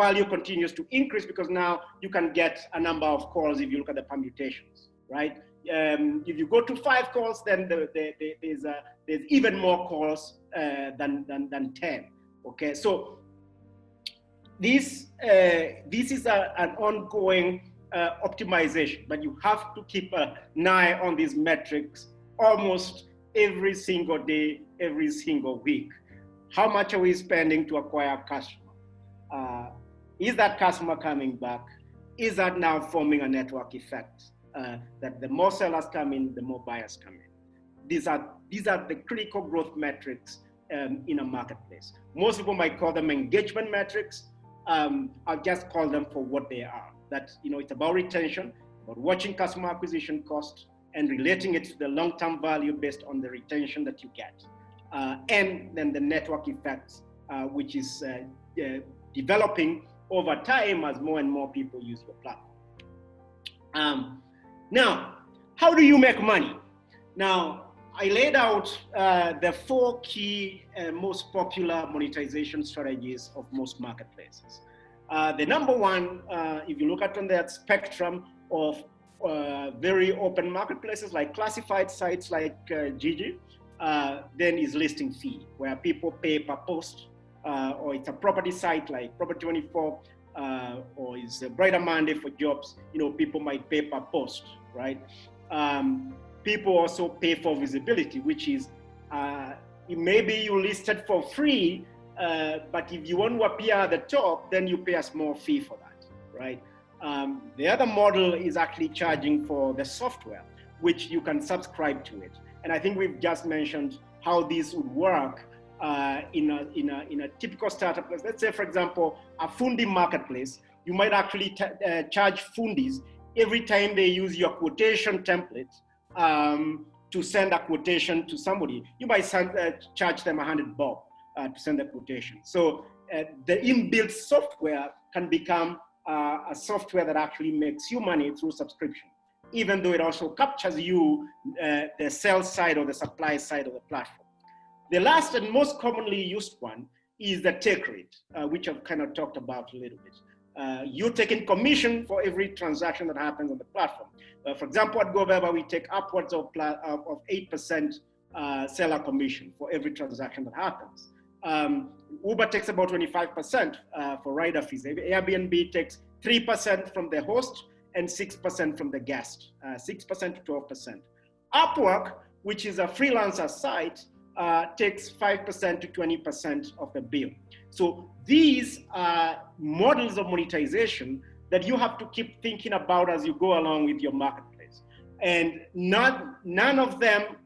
value continues to increase because now you can get a number of calls if you look at the permutations, right? If you go to 5 calls, then there's even more calls than 10. Okay, so this is an ongoing optimization, but you have to keep an eye on these metrics almost every single day, every single week. How much are we spending to acquire a customer? Is that customer coming back? Is that now forming a network effect? That the more sellers come in, the more buyers come in. These are the critical growth metrics in a marketplace. Most people might call them engagement metrics. I'll just call them for what they are. That, you know, it's about retention, about watching customer acquisition cost and relating it to the long-term value based on the retention that you get. And then the network effects, which is developing over time as more and more people use your platform. Now, how do you make money? Now, I laid out the 4 key most popular monetization strategies of most marketplaces. The number one, if you look at on that spectrum of very open marketplaces like classified sites like Gigi, then is listing fee, where people pay per post, or it's a property site like Property 24, or it's a Brighter Monday for jobs. You know, people might pay per post, right? People also pay for visibility, which is maybe you listed for free, but if you want to appear at the top, then you pay a small fee for that, right? The other model is actually charging for the software, which you can subscribe to it. And I think we've just mentioned how this would work in a typical startup. Let's say, for example, a Fundi marketplace. You might actually charge Fundis every time they use your quotation template to send a quotation to somebody. You might charge them $100 to send a quotation. So the inbuilt software can become a software that actually makes you money through subscription, even though it also captures you the sales side or the supply side of the platform. The last and most commonly used one is the take rate, which I've kind of talked about a little bit. You're taking commission for every transaction that happens on the platform. For example, at GoVerba, we take upwards of 8% seller commission for every transaction that happens. Uber takes about 25% for rider fees. Airbnb takes 3% from the host and 6% from the guest, 6% to 12%. Upwork, which is a freelancer site, takes 5% to 20% of the bill. So these are models of monetization that you have to keep thinking about as you go along with your marketplace. And none of them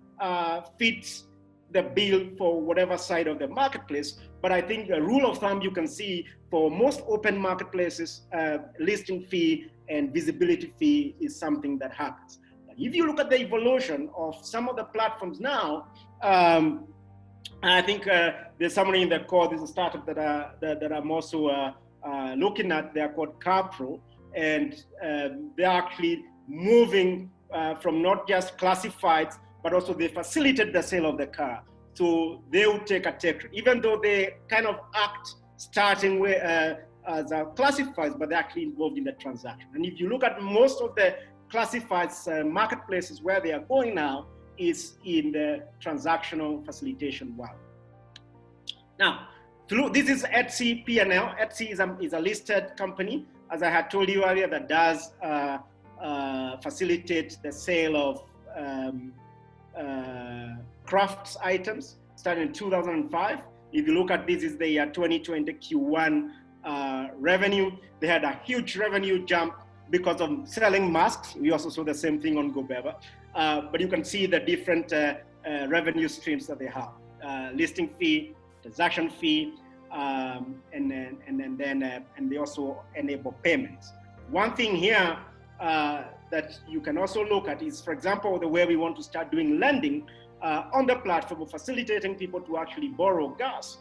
fits the bill for whatever side of the marketplace. But I think the rule of thumb you can see for most open marketplaces, listing fee and visibility fee is something that happens. If you look at the evolution of some of the platforms now, I think there's someone in the call. There's a startup that I'm also looking at. They're called CarPro, and they're actually moving from not just classifieds, but also they facilitate the sale of the car. So they will take a take rate, even though they kind of act starting with as a classifieds, but they're actually involved in the transaction. And if you look at most of the classifieds marketplaces where they are going now, is in the transactional facilitation world. Now, this is Etsy P&L. Etsy is a listed company, as I had told you earlier, that does facilitate the sale of crafts items, starting in 2005. If you look at this, is the year 2020 Q1 revenue. They had a huge revenue jump because of selling masks. We also saw the same thing on GoVerba. But you can see the different revenue streams that they have: listing fee, transaction fee, and they also enable payments. One thing here that you can also look at is, for example, the way we want to start doing lending on the platform of facilitating people to actually borrow gas.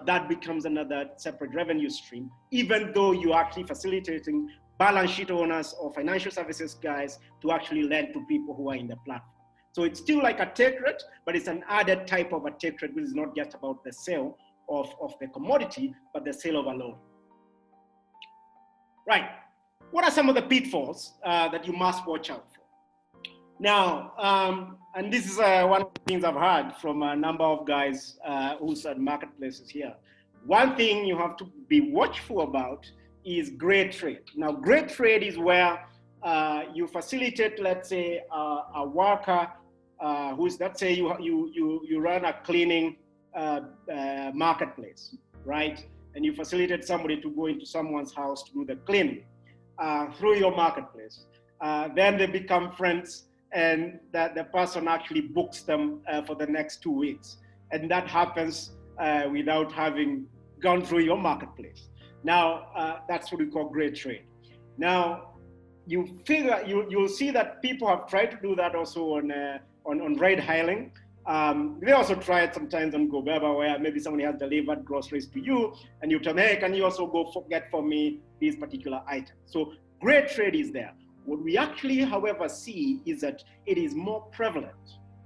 That becomes another separate revenue stream, even though you're actually facilitating balance sheet owners or financial services guys to actually lend to people who are in the platform. So it's still like a take rate, but it's an added type of a take rate, which is not just about the sale of the commodity, but the sale of a loan. Right. What are some of the pitfalls that you must watch out for? Now, and this is one of the things I've heard from a number of guys who start marketplaces here. One thing you have to be watchful about is grade trade. Now, grade trade is where you facilitate, let's say, a worker who's, let's say, you run a cleaning marketplace, right? And you facilitate somebody to go into someone's house to do the cleaning through your marketplace. Then they become friends, and that the person actually books them for the next 2 weeks. And that happens without having gone through your marketplace. Now, that's what we call grade trade. Now, you'll see that people have tried to do that also on ride hailing. They also try it sometimes on GoBeba, where maybe somebody has delivered groceries to you, and you tell them, hey, can you also go get for me these particular items? So grade trade is there. What we actually, however, see is that it is more prevalent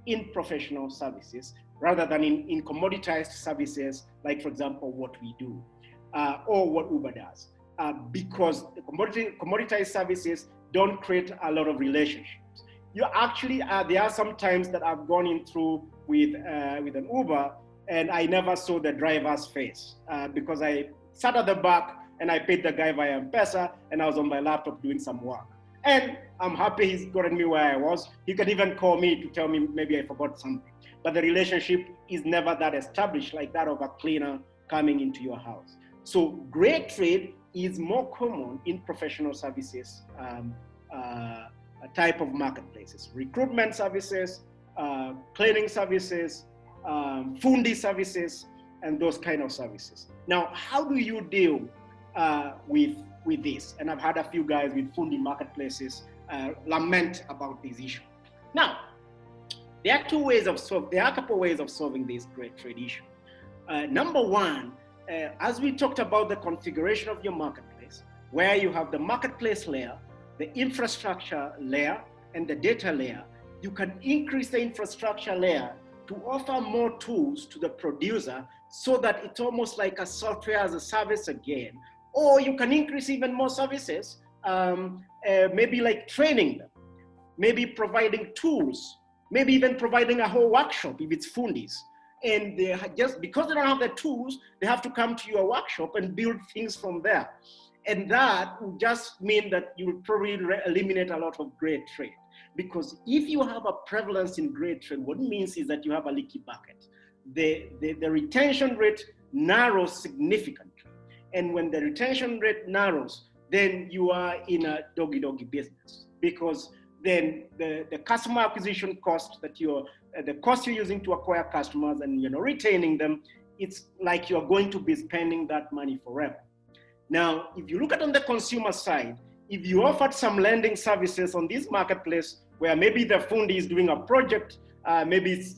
in professional services rather than in commoditized services, like, for example, what we do or what Uber does. Because the commoditized services don't create a lot of relationships. You actually, there are some times that I've gone in through with an Uber, and I never saw the driver's face because I sat at the back and I paid the guy via M-Pesa, and I was on my laptop doing some work. And I'm happy he's gotten me where I was. He could even call me to tell me maybe I forgot something. But the relationship is never that established like that of a cleaner coming into your house. So grade trade is more common in professional services type of marketplaces, recruitment services, cleaning services, fundi services, and those kind of services. Now, how do you deal with this? And I've had a few guys with fundi marketplaces lament about this issue. Now, there are a couple ways of solving this grade trade issue. Number one, as we talked about the configuration of your marketplace, where you have the marketplace layer, the infrastructure layer, and the data layer, you can increase the infrastructure layer to offer more tools to the producer so that it's almost like a software as a service again. Or you can increase even more services, maybe like training them, maybe providing tools, maybe even providing a whole workshop if it's fundis. And they just, because they don't have the tools, they have to come to your workshop and build things from there. And that would just mean that you will probably eliminate a lot of grade trade. Because if you have a prevalence in grade trade, what it means is that you have a leaky bucket. The retention rate narrows significantly. And when the retention rate narrows, then you are in a doggy business. Because then the customer acquisition cost that the cost you're using to acquire customers and retaining them, it's like you're going to be spending that money forever. Now, if you look at on the consumer side, if you offered some lending services on this marketplace where maybe the fundi is doing a project, maybe it's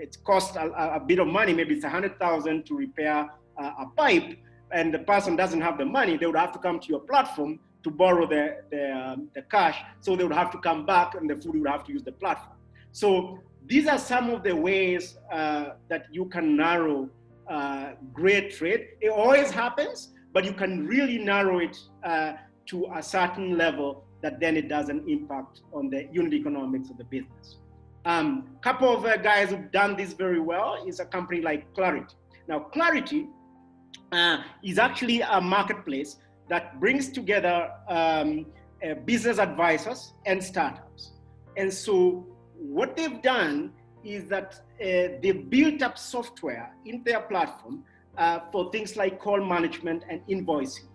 it costs a bit of money, maybe it's 100,000 to repair a pipe, and the person doesn't have the money, they would have to come to your platform to borrow the cash. So they would have to come back, and the fundi would have to use the platform. So these are some of the ways that you can narrow grade trade. It always happens, but you can really narrow it to a certain level that then it doesn't impact on the unit economics of the business. Couple of guys who've done this very well is a company like Clarity. Now, Clarity is actually a marketplace that brings together business advisors and startups. And so what they've done is that they've built up software in their platform for things like call management and invoicing.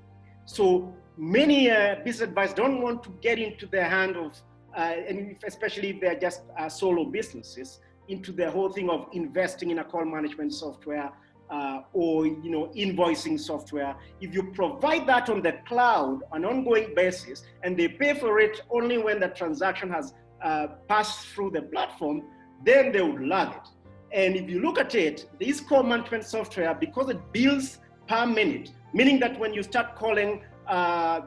So many business advisors don't want to get into the hand of, and especially if they're just solo businesses, into the whole thing of investing in a call management software or invoicing software. If you provide that on the cloud on an ongoing basis, and they pay for it only when the transaction has passed through the platform, then they would love it. And if you look at it, this call management software, because it bills per minute, meaning that when you start calling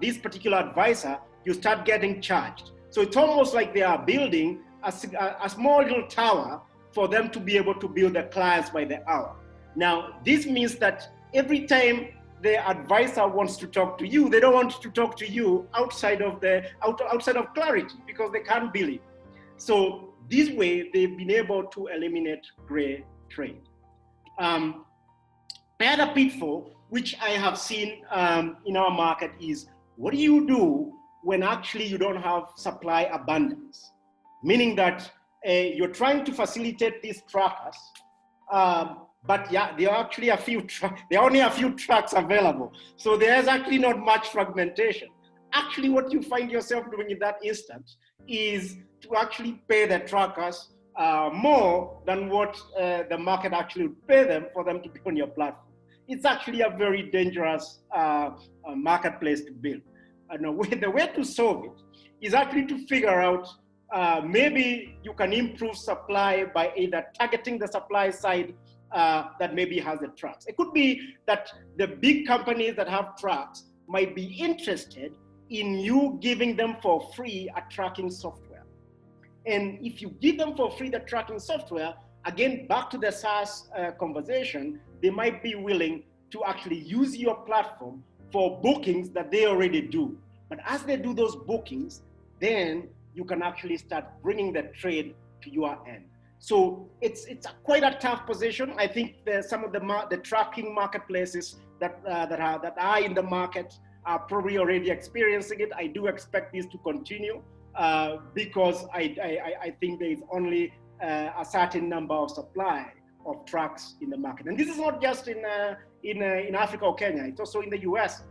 this particular advisor, you start getting charged. So it's almost like they are building a small little tower for them to be able to bill their clients by the hour. Now, this means that every time the advisor wants to talk to you, they don't want to talk to you outside of clarity because they can't believe. So this way, they've been able to eliminate gray trade. Another pitfall, which I have seen in our market, is what do you do when actually you don't have supply abundance? Meaning that you're trying to facilitate these trackers, but yeah, there are actually there are only a few tracks available. So there's actually not much fragmentation. Actually, what you find yourself doing in that instant is to actually pay the trackers more than what the market actually would pay them for them to be on your platform. It's actually a very dangerous marketplace to build. And the way to solve it is actually to figure out maybe you can improve supply by either targeting the supply side that maybe has the trucks. It could be that the big companies that have trucks might be interested in you giving them for free a tracking software. And if you give them for free the tracking software, again, back to the SaaS conversation, they might be willing to actually use your platform for bookings that they already do. But as they do those bookings, then you can actually start bringing the trade to your end. So it's quite a tough position. I think some of the tracking marketplaces that are in the market are probably already experiencing it. I do expect this to continue because I think there is only a certain number of supply of trucks in the market. And this is not just in Africa or Kenya, it's also in the US.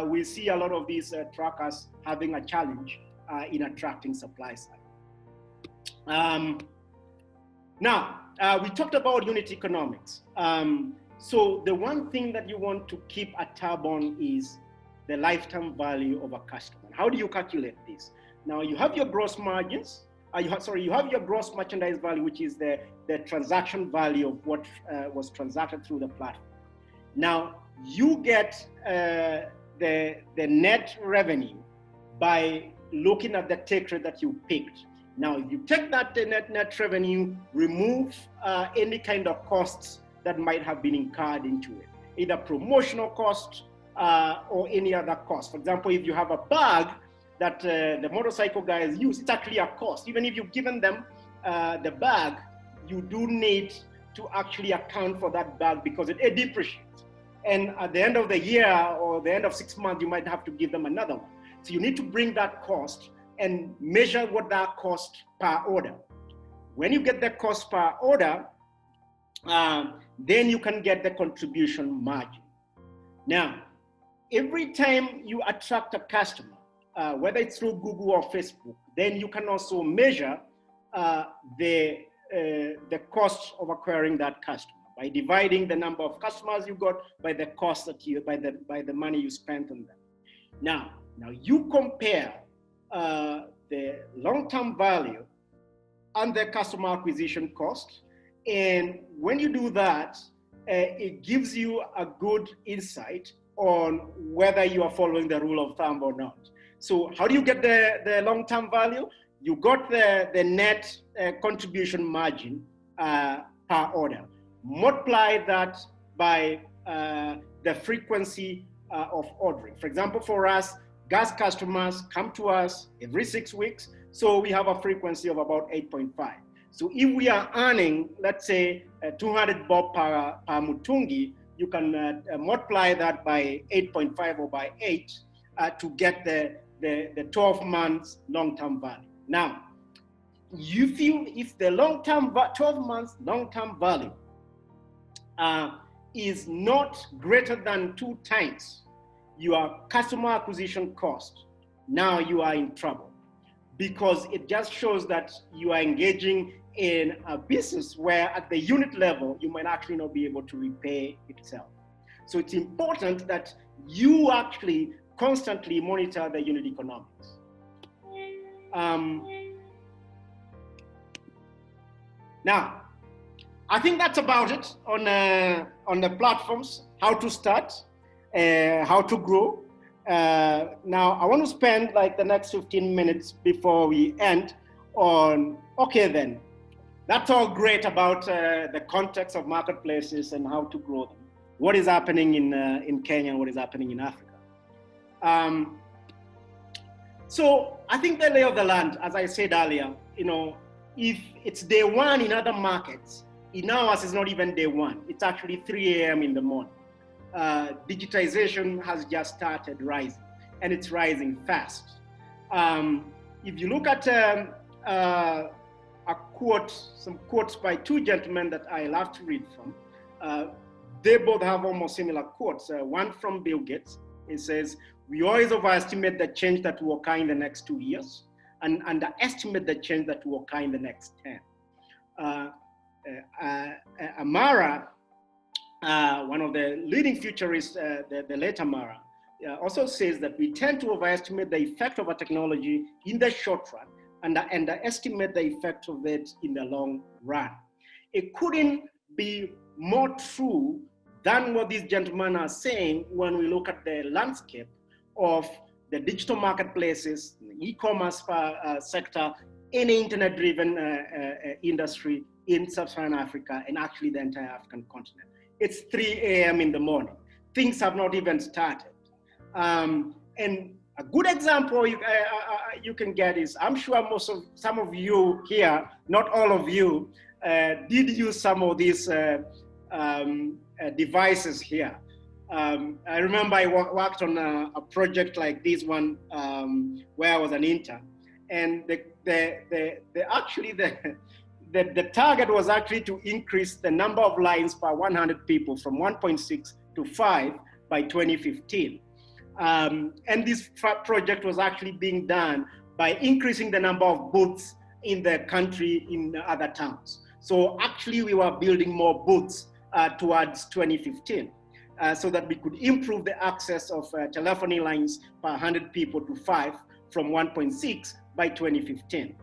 We see a lot of these truckers having a challenge in attracting supply side. Now, we talked about unit economics. So the one thing that you want to keep a tab on is the lifetime value of a customer. How do you calculate this? Now, you have your gross margins. You have your gross merchandise value, which is the transaction value of what was transacted through the platform. Now, you get the net revenue by looking at the take rate that you picked. Now, if you take that net revenue, remove any kind of costs that might have been incurred into it, either promotional cost or any other cost. For example, if you have a bag that the motorcycle guys use, it's actually a cost. Even if you've given them the bag, you do need to actually account for that bag because it depreciates. And at the end of the year or the end of 6 months, you might have to give them another one. So you need to bring that cost and measure what that cost per order. When you get the cost per order, then you can get the contribution margin. Now, every time you attract a customer, whether it's through Google or Facebook, then you can also measure the cost of acquiring that customer by dividing the number of customers you got by the cost that by the money you spent on them. Now you compare the long-term value and the customer acquisition cost, and when you do that, it gives you a good insight on whether you are following the rule of thumb or not. So how do you get the long-term value? You got the net contribution margin per order. Multiply that by the frequency of ordering. For example, for us, gas customers come to us every 6 weeks, so we have a frequency of about 8.5. So if we are earning, let's say, 200 bob per mutungi, you can multiply that by 8.5 or by 8 to get the 12 months long-term value. Now, if the 12 months long-term value is not greater than 2 times your customer acquisition cost, now you are in trouble, because it just shows that you are engaging in a business where at the unit level, you might actually not be able to repay itself. So it's important that you actually constantly monitor the unit economics. Now, I think that's about it on the platforms, how to start, how to grow. Now, I want to spend like the next 15 minutes before we end on, okay then, that's all great about the context of marketplaces and how to grow them. what is happening in Kenya and what is happening in Africa. So I think the lay of the land, as I said earlier, if it's day one in other markets, in ours it's not even day one. It's actually 3 a.m. in the morning. Digitization has just started rising, and it's rising fast. If you look at some quotes by two gentlemen that I love to read from, they both have almost similar quotes. One from Bill Gates. It says, "We always overestimate the change that will occur in the next 2 years and underestimate the change that will occur in the next 10. Amara, one of the leading futurists, the late Amara, also says that we tend to overestimate the effect of a technology in the short run and underestimate the effect of it in the long run." It couldn't be more true than what these gentlemen are saying when we look at the landscape of the digital marketplaces, the e-commerce sector, any internet-driven industry in sub-Saharan Africa and actually the entire African continent. It's 3 a.m. in the morning. Things have not even started. And a good example you can get is, I'm sure some of you here, not all of you, did use some of these devices here. I remember I worked on a project like this one where I was an intern, and the target was actually to increase the number of lines per 100 people from 1.6 to 5 by 2015. And this project was actually being done by increasing the number of booths in the country in other towns. So actually we were building more booths towards 2015 so that we could improve the access of telephony lines per 100 people to 5 from 1.6 by 2015.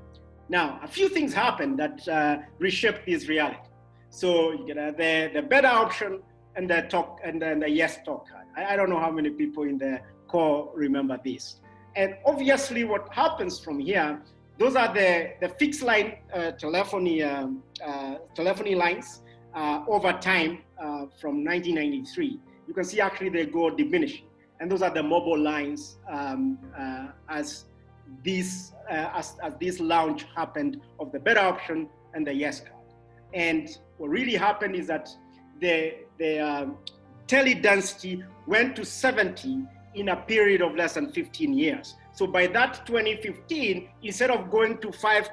Now, a few things happened that reshaped this reality. So the better option and the talk and then the yes talk card. I don't know how many people in the core remember this. And obviously what happens from here, those are the fixed line telephony lines over time from 1993. You can see actually they go diminishing. And those are the mobile lines as this launch happened of the better option and the yes card. And what really happened is that the tele density went to 70 in a period of less than 15 years. So by that 2015, instead of going to five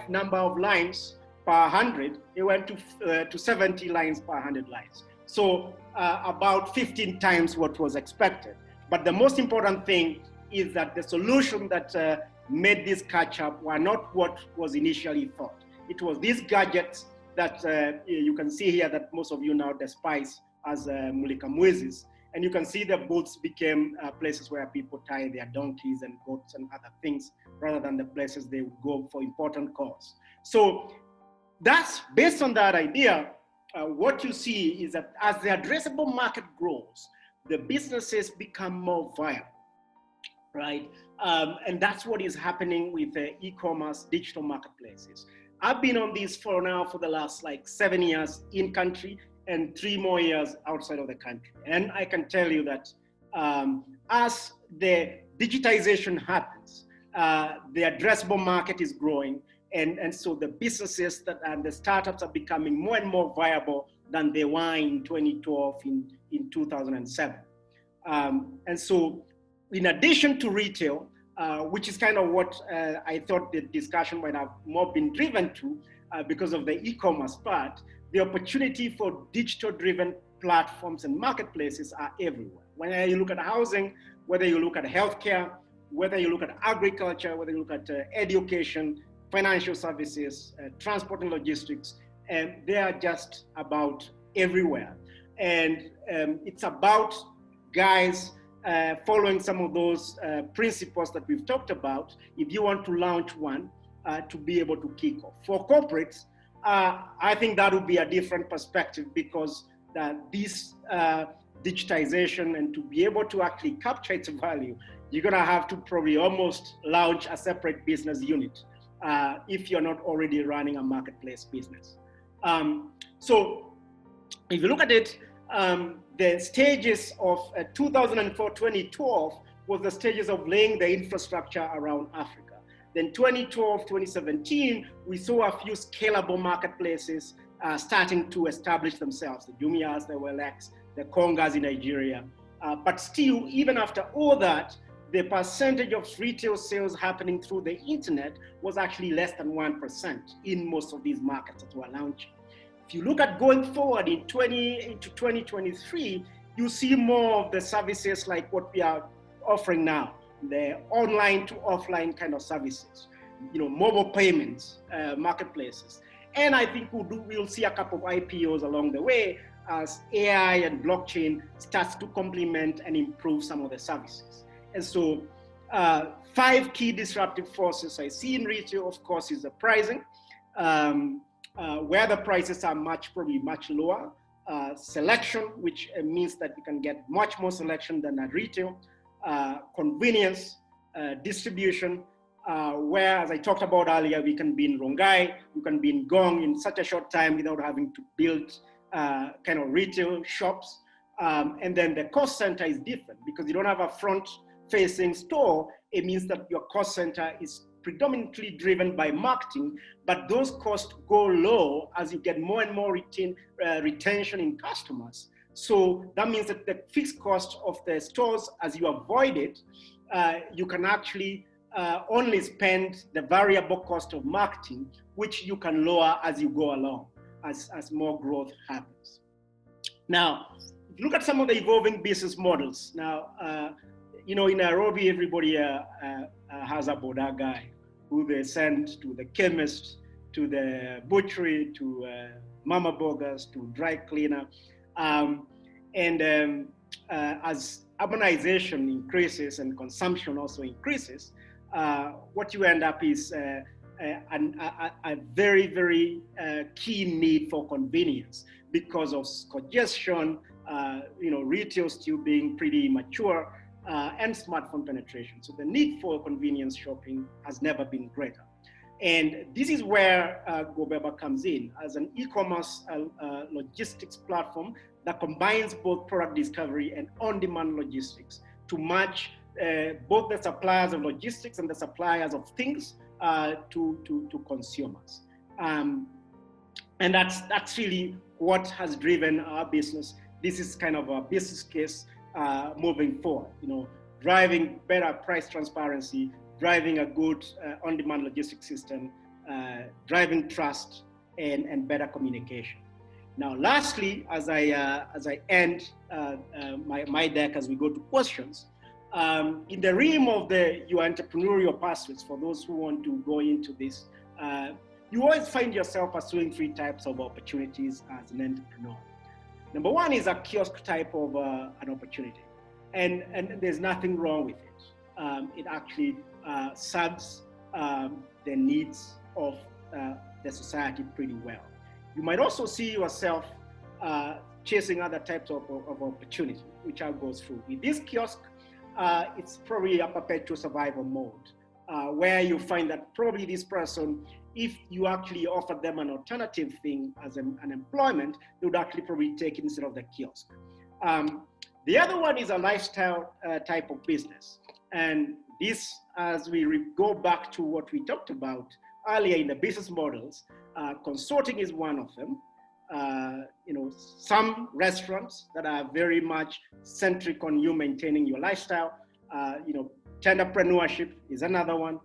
number of lines per 100, it went to 70 lines per 100 lines. So about 15 times what was expected. But the most important thing is that the solution that made this catch up were not what was initially thought. It was these gadgets that you can see here that most of you now despise as mulika mwizis. And you can see the booths became places where people tie their donkeys and goats and other things rather than the places they would go for important calls. So that's based on that idea. What you see is that as the addressable market grows, the businesses become more viable, right? And that's what is happening with the e-commerce digital marketplaces. I've been on this for the last like 7 years in country and 3 more years outside of the country. And I can tell you that as the digitization happens, the addressable market is growing. And so the businesses and the startups are becoming more and more viable than they were in 2012, in 2007. And so in addition to retail, which is kind of what I thought the discussion might have more been driven to because of the e-commerce part, the opportunity for digital-driven platforms and marketplaces are everywhere. When you look at housing, whether you look at healthcare, whether you look at agriculture, whether you look at education, financial services, transport and logistics, and they are just about everywhere. And it's about guys following some of those principles that we've talked about. If you want to launch one, to be able to kick off. For corporates, I think that would be a different perspective because this digitization and to be able to actually capture its value, you're gonna have to probably almost launch a separate business unit if you're not already running a marketplace business. So if you look at it, the stages of 2004-2012 was the stages of laying the infrastructure around Africa. Then 2012, 2017, we saw a few scalable marketplaces starting to establish themselves, the Jumias, the OLX, the Kongas in Nigeria. But still, even after all that, the percentage of retail sales happening through the internet was actually less than 1% in most of these markets that were launching. If you look at going forward into 2023, you see more of the services like what we are offering now, the online to offline kind of services, mobile payments, marketplaces. And I think we'll see a couple of IPOs along the way as AI and blockchain starts to complement and improve some of the services. And so 5 key disruptive forces I see in retail, of course, is the pricing, where the prices are probably much lower. Selection, which means that you can get much more selection than at retail. Convenience, distribution, where, as I talked about earlier, we can be in Rongai, you can be in Gong in such a short time without having to build kind of retail shops. And then the cost center is different because you don't have a front-facing store. It means that your cost center is predominantly driven by marketing, but those costs go low as you get more and more retention in customers. So that means that the fixed cost of the stores, as you avoid it, you can actually only spend the variable cost of marketing, which you can lower as you go along, as more growth happens. Now, if you look at some of the evolving business models. Now, in Nairobi, everybody has a boda guy who they send to the chemist, to the butchery, to mama burgers, to dry cleaner. As urbanization increases and consumption also increases, what you end up is a very, very key need for convenience because of congestion, retail still being pretty mature, and smartphone penetration. So the need for convenience shopping has never been greater. And this is where GoBeba comes in as an e-commerce logistics platform that combines both product discovery and on-demand logistics to match both the suppliers of logistics and the suppliers of things to consumers. And that's really what has driven our business. This is kind of a business case moving forward, driving better price transparency, driving a good on-demand logistics system, driving trust and better communication. Now, lastly, as I end my deck, as we go to questions, in the realm of your entrepreneurial pursuits, for those who want to go into this, you always find yourself pursuing 3 types of opportunities as an entrepreneur. Number 1 is a kiosk type of an opportunity, and there's nothing wrong with it. It actually serves the needs of the society pretty well. You might also see yourself chasing other types of opportunity, which I'll go through. With this kiosk, it's probably a perpetual survival mode, where you find that probably this person, if you actually offer them an alternative thing as an employment, they would actually probably take it instead of the kiosk. The other one is a lifestyle type of business. And this, as we go back to what we talked about earlier in the business models, consulting is one of them. Some restaurants that are very much centric on you maintaining your lifestyle. Tenderpreneurship is another one.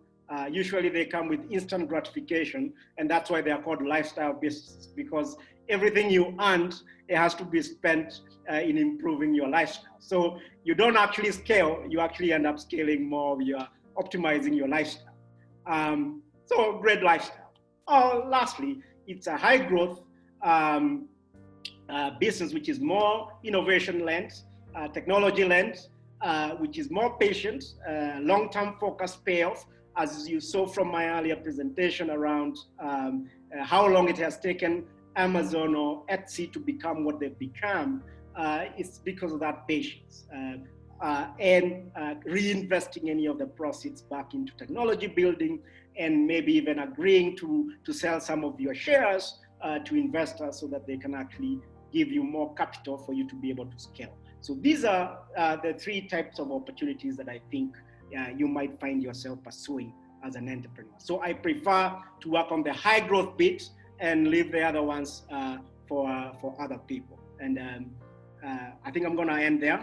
Usually they come with instant gratification, and that's why they are called lifestyle businesses, because everything you earn, it has to be spent in improving your lifestyle. So you don't actually scale, you actually end up scaling more, you are optimizing your lifestyle. So great lifestyle. Lastly, it's a high growth business, which is more innovation-led, technology-led, which is more patient, long-term focused payoff, as you saw from my earlier presentation around how long it has taken Amazon or Etsy to become what they've become. It's because of that patience and reinvesting any of the proceeds back into technology building, and maybe even agreeing to sell some of your shares to investors so that they can actually give you more capital for you to be able to scale. So these are the three types of opportunities that I think you might find yourself pursuing as an entrepreneur. So I prefer to work on the high growth bit and leave the other ones for other people. And I think I'm going to end there.